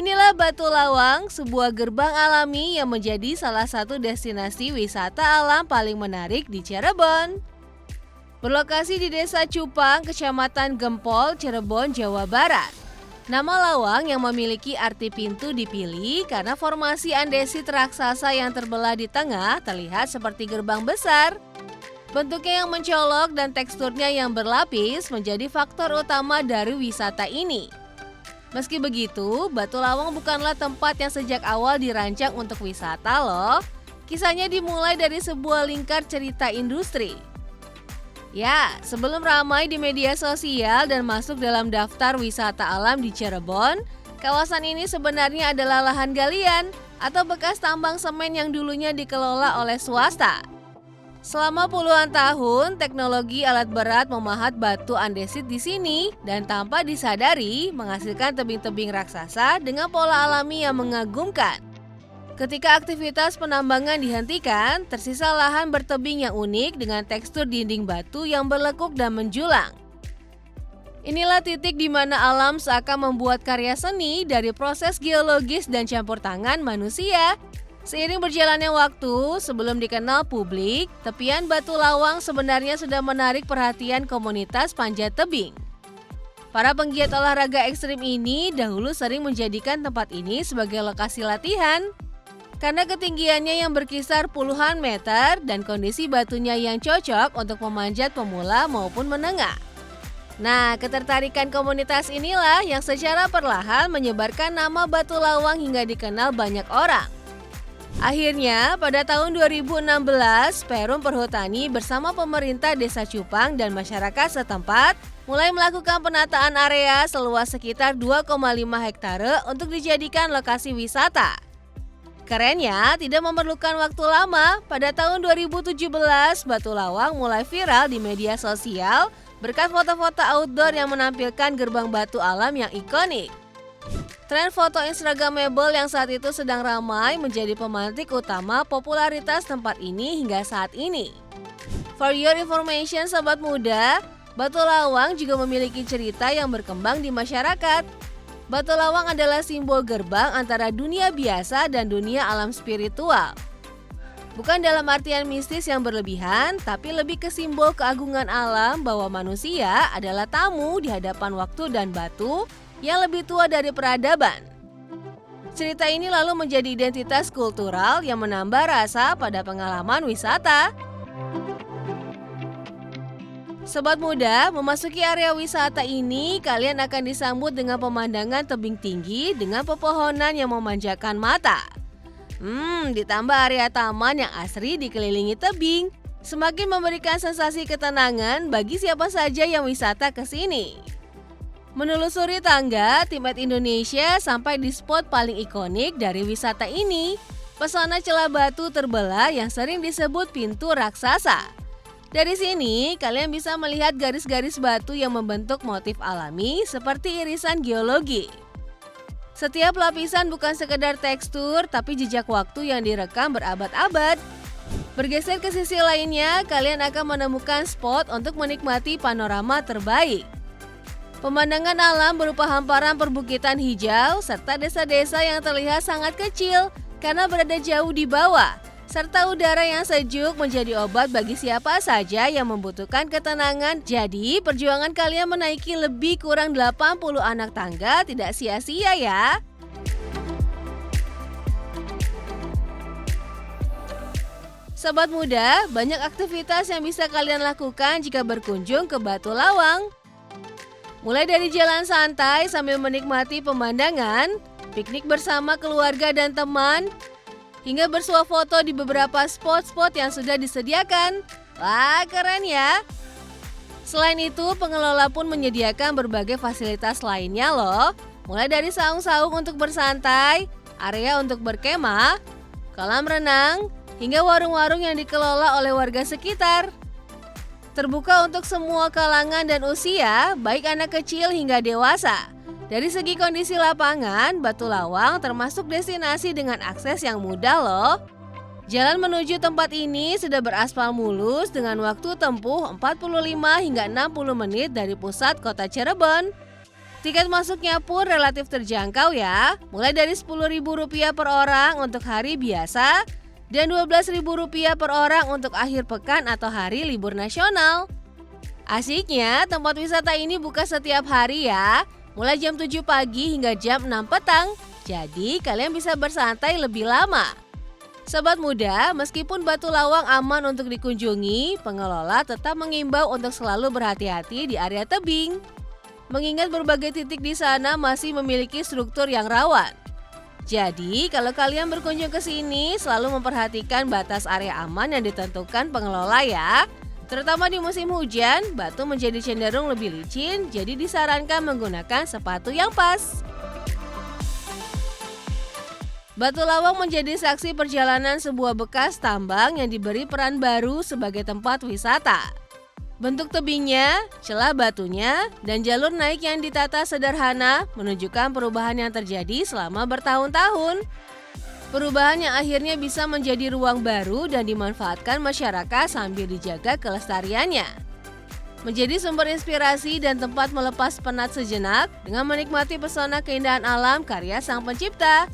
Inilah Batu Lawang, sebuah gerbang alami yang menjadi salah satu destinasi wisata alam paling menarik di Cirebon. Berlokasi di Desa Cupang, Kecamatan Gempol, Cirebon, Jawa Barat. Nama lawang yang memiliki arti pintu dipilih karena formasi andesit raksasa yang terbelah di tengah terlihat seperti gerbang besar. Bentuknya yang mencolok dan teksturnya yang berlapis menjadi faktor utama dari wisata ini. Meski begitu, Batu Lawang bukanlah tempat yang sejak awal dirancang untuk wisata loh. Kisahnya dimulai dari sebuah lingkar cerita industri. Ya, sebelum ramai di media sosial dan masuk dalam daftar wisata alam di Cirebon, kawasan ini sebenarnya adalah lahan galian atau bekas tambang semen yang dulunya dikelola oleh swasta. Selama puluhan tahun, teknologi alat berat memahat batu andesit di sini dan tanpa disadari menghasilkan tebing-tebing raksasa dengan pola alami yang mengagumkan. Ketika aktivitas penambangan dihentikan, tersisa lahan bertebing yang unik dengan tekstur dinding batu yang berlekuk dan menjulang. Inilah titik di mana alam seakan membuat karya seni dari proses geologis dan campur tangan manusia. Seiring berjalannya waktu, sebelum dikenal publik, tepian Batu Lawang sebenarnya sudah menarik perhatian komunitas panjat tebing. Para penggiat olahraga ekstrim ini dahulu sering menjadikan tempat ini sebagai lokasi latihan. Karena ketinggiannya yang berkisar puluhan meter dan kondisi batunya yang cocok untuk memanjat pemula maupun menengah. Nah, ketertarikan komunitas inilah yang secara perlahan menyebarkan nama Batu Lawang hingga dikenal banyak orang. Akhirnya, pada tahun 2016, Perum Perhutani bersama pemerintah Desa Cupang dan masyarakat setempat mulai melakukan penataan area seluas sekitar 2,5 hektare untuk dijadikan lokasi wisata. Kerennya, tidak memerlukan waktu lama, pada tahun 2017 Batu Lawang mulai viral di media sosial berkat foto-foto outdoor yang menampilkan gerbang batu alam yang ikonik. Tren foto Instagramable yang saat itu sedang ramai menjadi pemantik utama popularitas tempat ini hingga saat ini. For your information sobat muda, Batu Lawang juga memiliki cerita yang berkembang di masyarakat. Batu Lawang adalah simbol gerbang antara dunia biasa dan dunia alam spiritual. Bukan dalam artian mistis yang berlebihan, tapi lebih ke simbol keagungan alam bahwa manusia adalah tamu di hadapan waktu dan batu yang lebih tua dari peradaban. Cerita ini lalu menjadi identitas kultural yang menambah rasa pada pengalaman wisata. Sobat muda, memasuki area wisata ini, kalian akan disambut dengan pemandangan tebing tinggi dengan pepohonan yang memanjakan mata. Ditambah area taman yang asri dikelilingi tebing, semakin memberikan sensasi ketenangan bagi siapa saja yang wisata ke sini. Menelusuri tangga, tim Indonesia sampai di spot paling ikonik dari wisata ini, pesona celah batu terbelah yang sering disebut pintu raksasa. Dari sini, kalian bisa melihat garis-garis batu yang membentuk motif alami seperti irisan geologi. Setiap lapisan bukan sekedar tekstur, tapi jejak waktu yang direkam berabad-abad. Bergeser ke sisi lainnya, kalian akan menemukan spot untuk menikmati panorama terbaik. Pemandangan alam berupa hamparan perbukitan hijau serta desa-desa yang terlihat sangat kecil karena berada jauh di bawah, serta udara yang sejuk menjadi obat bagi siapa saja yang membutuhkan ketenangan. Jadi, perjuangan kalian menaiki lebih kurang 80 anak tangga tidak sia-sia ya. Sobat muda, banyak aktivitas yang bisa kalian lakukan jika berkunjung ke Batu Lawang. Mulai dari jalan santai sambil menikmati pemandangan, piknik bersama keluarga dan teman, hingga bersuah foto di beberapa spot-spot yang sudah disediakan. Wah, keren ya! Selain itu, pengelola pun menyediakan berbagai fasilitas lainnya loh. Mulai dari saung-saung untuk bersantai, area untuk berkemah, kolam renang, hingga warung-warung yang dikelola oleh warga sekitar. Terbuka untuk semua kalangan dan usia, baik anak kecil hingga dewasa. Dari segi kondisi lapangan, Batu Lawang termasuk destinasi dengan akses yang mudah loh. Jalan menuju tempat ini sudah beraspal mulus dengan waktu tempuh 45 hingga 60 menit dari pusat kota Cirebon. Tiket masuknya pun relatif terjangkau ya, mulai dari Rp10.000 per orang untuk hari biasa dan Rp12.000 per orang untuk akhir pekan atau hari libur nasional. Asiknya, tempat wisata ini buka setiap hari ya, mulai jam 7 pagi hingga jam 6 petang. Jadi kalian bisa bersantai lebih lama. Sobat muda, meskipun Batu Lawang aman untuk dikunjungi, pengelola tetap mengimbau untuk selalu berhati-hati di area tebing. Mengingat berbagai titik di sana masih memiliki struktur yang rawan. Jadi, kalau kalian berkunjung ke sini, selalu memperhatikan batas area aman yang ditentukan pengelola ya. Terutama di musim hujan, batu menjadi cenderung lebih licin, jadi disarankan menggunakan sepatu yang pas. Batu Lawang menjadi saksi perjalanan sebuah bekas tambang yang diberi peran baru sebagai tempat wisata. Bentuk tebingnya, celah batunya, dan jalur naik yang ditata sederhana menunjukkan perubahan yang terjadi selama bertahun-tahun. Perubahan yang akhirnya bisa menjadi ruang baru dan dimanfaatkan masyarakat sambil dijaga kelestariannya. Menjadi sumber inspirasi dan tempat melepas penat sejenak dengan menikmati pesona keindahan alam karya sang pencipta.